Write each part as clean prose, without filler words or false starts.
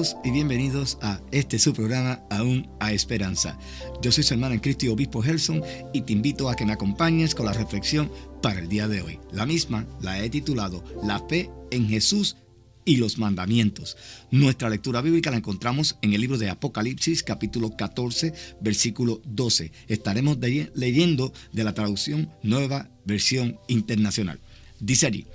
Saludos y bienvenidos a su programa Aún hay Esperanza. Yo soy su hermano en Cristo y obispo Gerson y te invito a que me acompañes con la reflexión para el día de hoy. La misma la he titulado La fe en Jesús y los mandamientos. Nuestra lectura bíblica la encontramos en el libro de Apocalipsis, capítulo 14, versículo 12. Estaremos leyendo de la traducción Nueva Versión Internacional. Dice allí: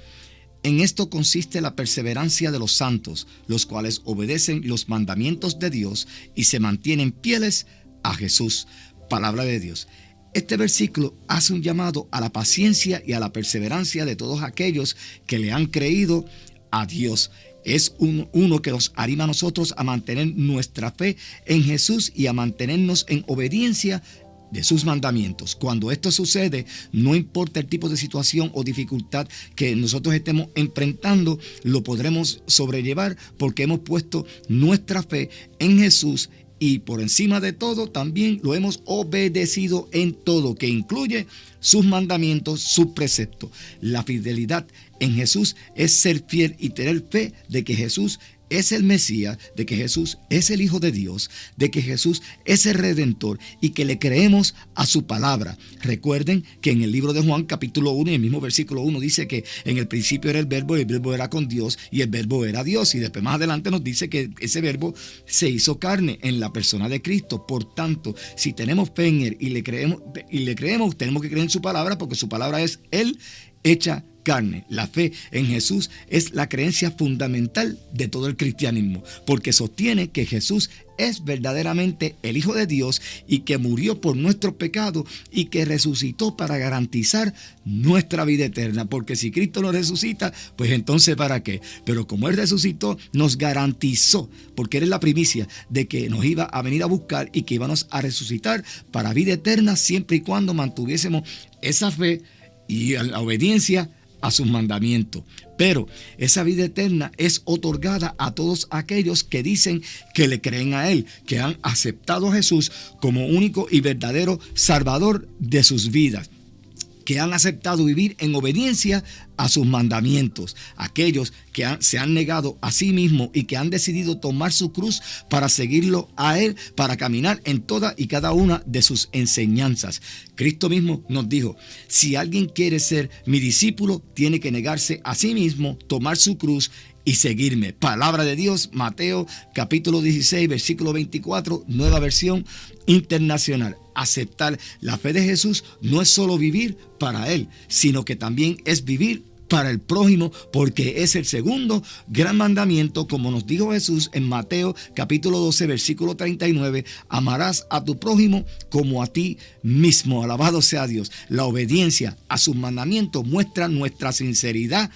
en esto consiste la perseverancia de los santos, los cuales obedecen los mandamientos de Dios y se mantienen fieles a Jesús. Palabra de Dios. Este versículo hace un llamado a la paciencia y a la perseverancia de todos aquellos que le han creído a Dios. Es uno que nos anima a nosotros a mantener nuestra fe en Jesús y a mantenernos en obediencia de sus mandamientos. Cuando esto sucede, no importa el tipo de situación o dificultad que nosotros estemos enfrentando, lo podremos sobrellevar porque hemos puesto nuestra fe en Jesús y por encima de todo también lo hemos obedecido en todo, que incluye sus mandamientos, sus preceptos. La fidelidad en Jesús es ser fiel y tener fe de que Jesús es el Mesías, de que Jesús es el Hijo de Dios, de que Jesús es el Redentor y que le creemos a su palabra. Recuerden que en el libro de Juan capítulo 1, en el mismo versículo 1 dice que en el principio era el verbo y el verbo era con Dios y el verbo era Dios. Y después más adelante nos dice que ese verbo se hizo carne en la persona de Cristo. Por tanto, si tenemos fe en Él y le creemos, tenemos que creer en su palabra porque su palabra es Él hecha carne. La fe en Jesús es la creencia fundamental de todo el cristianismo, porque sostiene que Jesús es verdaderamente el Hijo de Dios y que murió por nuestros pecados y que resucitó para garantizar nuestra vida eterna. Porque si Cristo no resucita, pues entonces ¿para qué? Pero como Él resucitó, nos garantizó, porque Él es la primicia de que nos iba a venir a buscar y que íbamos a resucitar para vida eterna siempre y cuando mantuviésemos esa fe y la obediencia a sus mandamientos. Pero esa vida eterna es otorgada a todos aquellos que dicen que le creen a Él, que han aceptado a Jesús como único y verdadero Salvador de sus vidas, que han aceptado vivir en obediencia a sus mandamientos. Aquellos que se han negado a sí mismos y que han decidido tomar su cruz para seguirlo a Él, para caminar en toda y cada una de sus enseñanzas. Cristo mismo nos dijo: si alguien quiere ser mi discípulo, tiene que negarse a sí mismo, tomar su cruz y seguirme. Palabra de Dios, Mateo capítulo 16, versículo 24, Nueva Versión Internacional. Aceptar la fe de Jesús no es solo vivir para Él, sino que también es vivir para el prójimo, porque es el segundo gran mandamiento, como nos dijo Jesús en Mateo capítulo 12, versículo 39, amarás a tu prójimo como a ti mismo. Alabado sea Dios. La obediencia a sus mandamientos muestra nuestra sinceridad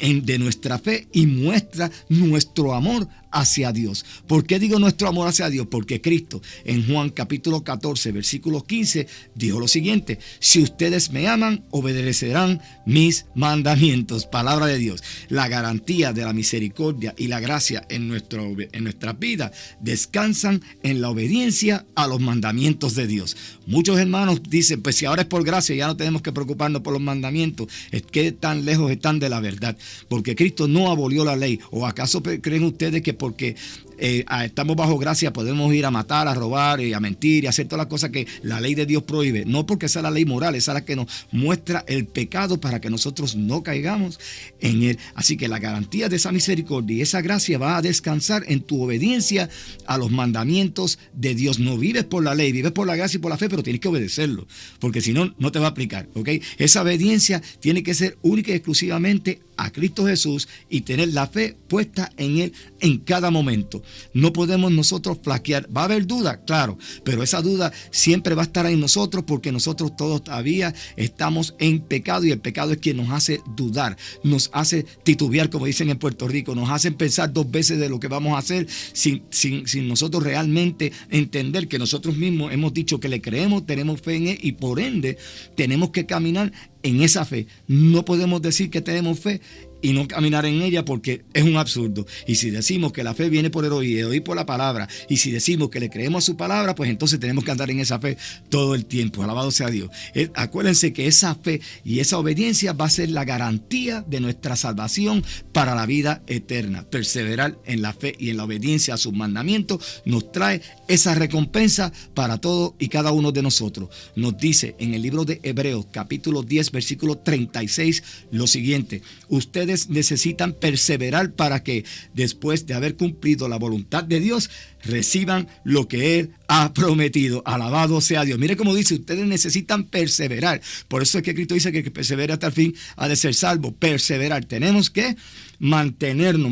de nuestra fe y muestra nuestro amor hacia Dios. ¿Por qué digo nuestro amor hacia Dios? Porque Cristo en Juan capítulo 14 versículo 15 dijo lo siguiente: si ustedes me aman, obedecerán mis mandamientos. Palabra de Dios. La garantía de la misericordia y la gracia en nuestras vidas descansan en la obediencia a los mandamientos de Dios. Muchos hermanos dicen: pues si ahora es por gracia, ya no tenemos que preocuparnos por los mandamientos. Es que tan lejos están de la verdad, porque Cristo no abolió la ley. ¿O acaso creen ustedes que porque estamos bajo gracia podemos ir a matar, a robar y a mentir y a hacer todas las cosas que la ley de Dios prohíbe? No, porque esa es la ley moral, esa es la que nos muestra el pecado para que nosotros no caigamos en él. Así que la garantía de esa misericordia y esa gracia va a descansar en tu obediencia a los mandamientos de Dios. No vives por la ley, vives por la gracia y por la fe, pero tienes que obedecerlo, porque si no, no te va a aplicar, ¿ok? Esa obediencia tiene que ser única y exclusivamente a Cristo Jesús y tener la fe puesta en Él en cada momento. No podemos nosotros flaquear. ¿Va a haber duda? Claro, pero esa duda siempre va a estar en nosotros porque nosotros todos todavía estamos en pecado y el pecado es quien nos hace dudar, nos hace titubear, como dicen en Puerto Rico, nos hacen pensar dos veces de lo que vamos a hacer sin nosotros realmente entender que nosotros mismos hemos dicho que le creemos, tenemos fe en Él y por ende tenemos que caminar en esa fe. No podemos decir que tenemos fe y no caminar en ella porque es un absurdo. Y si decimos que la fe viene por el oír por la palabra, y si decimos que le creemos a su palabra, pues entonces tenemos que andar en esa fe todo el tiempo. Alabado sea Dios. Acuérdense que esa fe y esa obediencia va a ser la garantía de nuestra salvación para la vida eterna. Perseverar en la fe y en la obediencia a sus mandamientos nos trae esa recompensa para todos y cada uno de nosotros. Nos dice en el libro de Hebreos, capítulo 10, versículo 36, lo siguiente: ustedes necesitan perseverar para que, después de haber cumplido la voluntad de Dios, reciban lo que Él ha prometido. Alabado sea Dios. Mire cómo dice, ustedes necesitan perseverar. Por eso es que Cristo dice que el que persevera hasta el fin ha de ser salvo. Perseverar. Tenemos que mantenernos,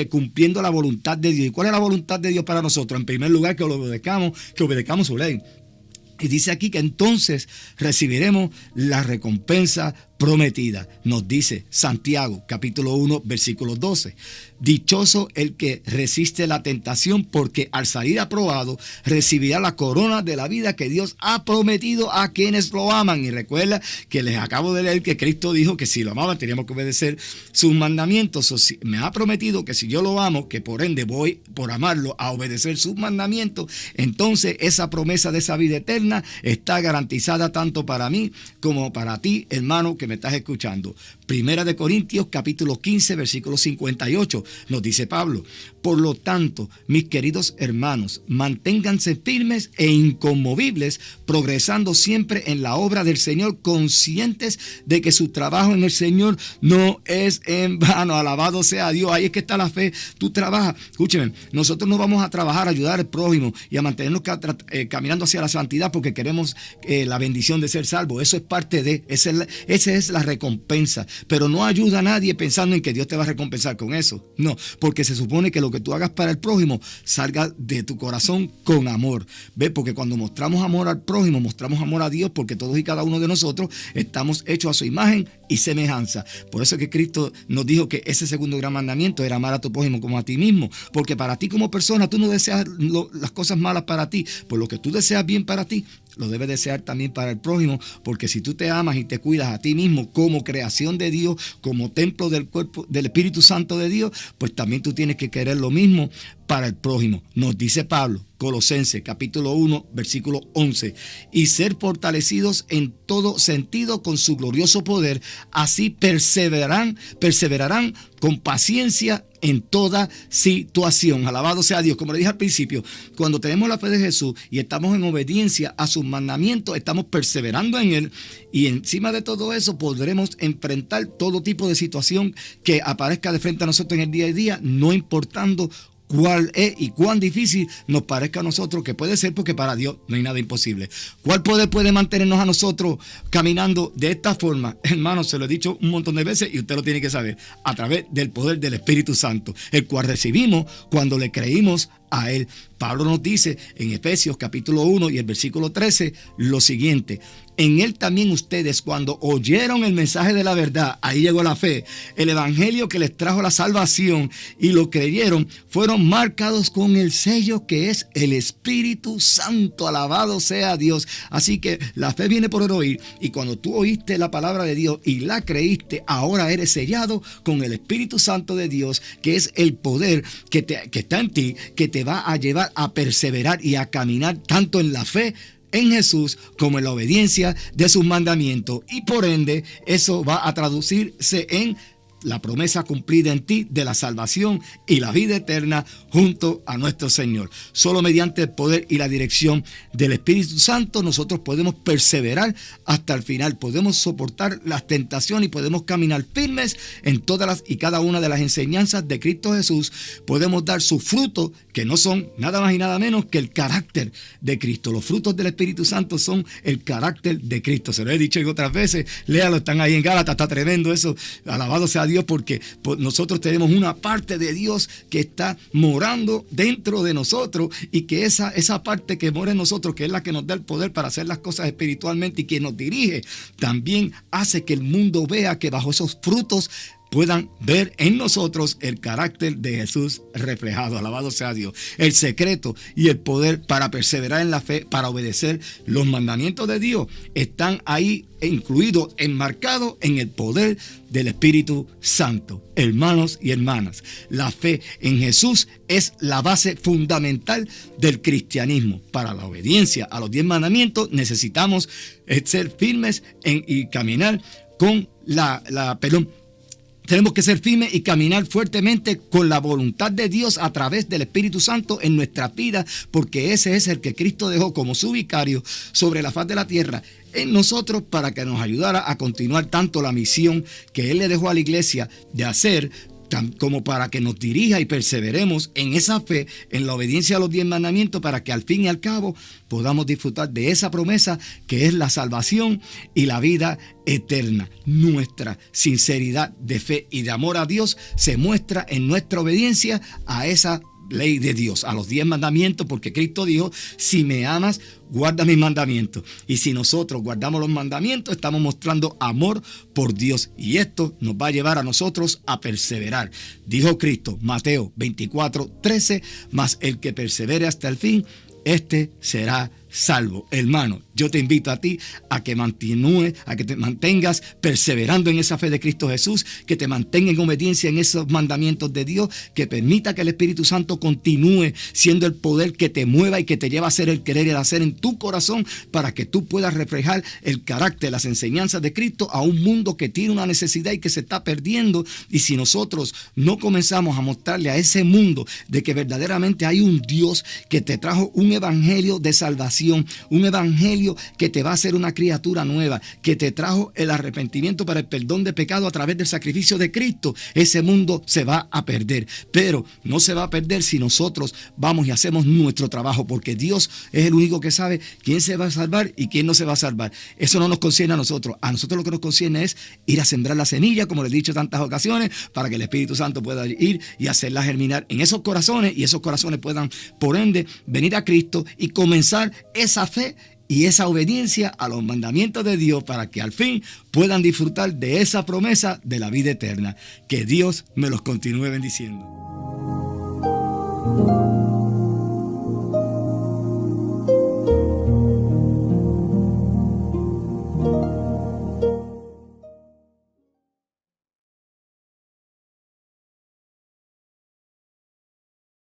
cumpliendo la voluntad de Dios. ¿Y cuál es la voluntad de Dios para nosotros? En primer lugar, que obedezcamos su ley. Y dice aquí que entonces recibiremos la recompensa prometida. Nos dice Santiago, capítulo 1, versículo 12. Dichoso el que resiste la tentación, porque al salir aprobado recibirá la corona de la vida que Dios ha prometido a quienes lo aman. Y recuerda que les acabo de leer que Cristo dijo que si lo amaban teníamos que obedecer sus mandamientos. Me ha prometido que si yo lo amo, que por ende voy por amarlo a obedecer sus mandamientos, entonces esa promesa de esa vida eterna está garantizada tanto para mí como para ti, hermano, que me estás escuchando. Primera de Corintios, capítulo 15, versículo 58, nos dice Pablo: por lo tanto, mis queridos hermanos, manténganse firmes e inconmovibles, progresando siempre en la obra del Señor, conscientes de que su trabajo en el Señor no es en vano. Alabado sea Dios. Ahí es que está la fe. Tú trabajas. Escúcheme, nosotros no vamos a trabajar a ayudar al prójimo y a mantenernos caminando hacia la santidad porque queremos la bendición de ser salvos. Eso es parte de, esa es la recompensa. Pero no ayuda a nadie pensando en que Dios te va a recompensar con eso. No, porque se supone que lo que tú hagas para el prójimo salga de tu corazón con amor. ¿Ves? Porque cuando mostramos amor al prójimo, mostramos amor a Dios, porque todos y cada uno de nosotros estamos hechos a su imagen y semejanza. Por eso es que Cristo nos dijo que ese segundo gran mandamiento era amar a tu prójimo como a ti mismo. Porque para ti como persona, tú no deseas las cosas malas para ti. Por lo que tú deseas bien para ti, lo debes desear también para el prójimo, porque si tú te amas y te cuidas a ti mismo como creación de Dios, como templo del cuerpo del Espíritu Santo de Dios, pues también tú tienes que querer lo mismo para el prójimo. Nos dice Pablo, Colosenses capítulo 1, versículo 11, y ser fortalecidos en todo sentido con su glorioso poder, así perseverarán con paciencia en toda situación. Alabado sea Dios. Como le dije al principio, cuando tenemos la fe de Jesús y estamos en obediencia a sus mandamientos, estamos perseverando en Él, y encima de todo eso podremos enfrentar todo tipo de situación que aparezca de frente a nosotros en el día a día, no importando cuál es y cuán difícil nos parezca a nosotros, que puede ser, porque para Dios no hay nada imposible. ¿Cuál poder puede mantenernos a nosotros caminando de esta forma? Hermanos, se lo he dicho un montón de veces y usted lo tiene que saber: a través del poder del Espíritu Santo, el cual recibimos cuando le creímos a Él. Pablo nos dice en Efesios capítulo 1 y el versículo 13 lo siguiente: en Él también ustedes, cuando oyeron el mensaje de la verdad, ahí llegó la fe, el evangelio que les trajo la salvación, y lo creyeron, fueron marcados con el sello que es el Espíritu Santo. Alabado sea Dios. Así que la fe viene por el oír, y cuando tú oíste la palabra de Dios y la creíste, ahora eres sellado con el Espíritu Santo de Dios, que es el poder que está en ti, que te va a llevar a perseverar y a caminar tanto en la fe en Jesús como en la obediencia de sus mandamientos, y por ende eso va a traducirse en la promesa cumplida en ti de la salvación y la vida eterna junto a nuestro Señor. Solo mediante el poder y la dirección del Espíritu Santo nosotros podemos perseverar hasta el final, podemos soportar las tentaciones y podemos caminar firmes en todas las y cada una de las enseñanzas de Cristo Jesús. Podemos dar sus frutos, que no son nada más y nada menos que el carácter de Cristo. Los frutos del Espíritu Santo son el carácter de Cristo. Se lo he dicho otras veces, léalo, están ahí en Gálatas, está tremendo eso. Alabado sea Dios, porque nosotros tenemos una parte de Dios que está morando dentro de nosotros, y que esa parte que mora en nosotros, que es la que nos da el poder para hacer las cosas espiritualmente y que nos dirige, también hace que el mundo vea que bajo esos frutos puedan ver en nosotros el carácter de Jesús reflejado. Alabado sea Dios. El secreto y el poder para perseverar en la fe, para obedecer los mandamientos de Dios, están ahí incluidos, enmarcados en el poder del Espíritu Santo. Hermanos y hermanas, la fe en Jesús es la base fundamental del cristianismo. Para la obediencia a los 10 mandamientos necesitamos ser firmes y caminar con tenemos que ser firmes y caminar fuertemente con la voluntad de Dios a través del Espíritu Santo en nuestra vida, porque ese es el que Cristo dejó como su vicario sobre la faz de la tierra en nosotros, para que nos ayudara a continuar tanto la misión que Él le dejó a la iglesia de hacer, como para que nos dirija y perseveremos en esa fe, en la obediencia a los 10 mandamientos, para que al fin y al cabo podamos disfrutar de esa promesa que es la salvación y la vida eterna. Nuestra sinceridad de fe y de amor a Dios se muestra en nuestra obediencia a esa ley de Dios, a los 10 mandamientos, porque Cristo dijo: si me amas, guarda mis mandamientos. Y si nosotros guardamos los mandamientos, estamos mostrando amor por Dios, y esto nos va a llevar a nosotros a perseverar. Dijo Cristo, Mateo 24:13, mas el que persevere hasta el fin, este será salvo. Hermano, yo te invito a ti a que te mantengas perseverando en esa fe de Cristo Jesús, que te mantenga en obediencia en esos mandamientos de Dios, que permita que el Espíritu Santo continúe siendo el poder que te mueva y que te lleva a hacer el querer y el hacer en tu corazón, para que tú puedas reflejar el carácter, las enseñanzas de Cristo a un mundo que tiene una necesidad y que se está perdiendo. Y si nosotros no comenzamos a mostrarle a ese mundo de que verdaderamente hay un Dios que te trajo un evangelio de salvación, un evangelio que te va a hacer una criatura nueva, que te trajo el arrepentimiento para el perdón de pecado a través del sacrificio de Cristo, ese mundo se va a perder. Pero no se va a perder si nosotros vamos y hacemos nuestro trabajo, porque Dios es el único que sabe quién se va a salvar y quién no se va a salvar. Eso no nos concierne a nosotros. A nosotros lo que nos concierne es ir a sembrar la semilla, como les he dicho en tantas ocasiones, para que el Espíritu Santo pueda ir y hacerla germinar en esos corazones, y esos corazones puedan, por ende, venir a Cristo y comenzar esa fe y esa obediencia a los mandamientos de Dios, para que al fin puedan disfrutar de esa promesa de la vida eterna. Que Dios me los continúe bendiciendo.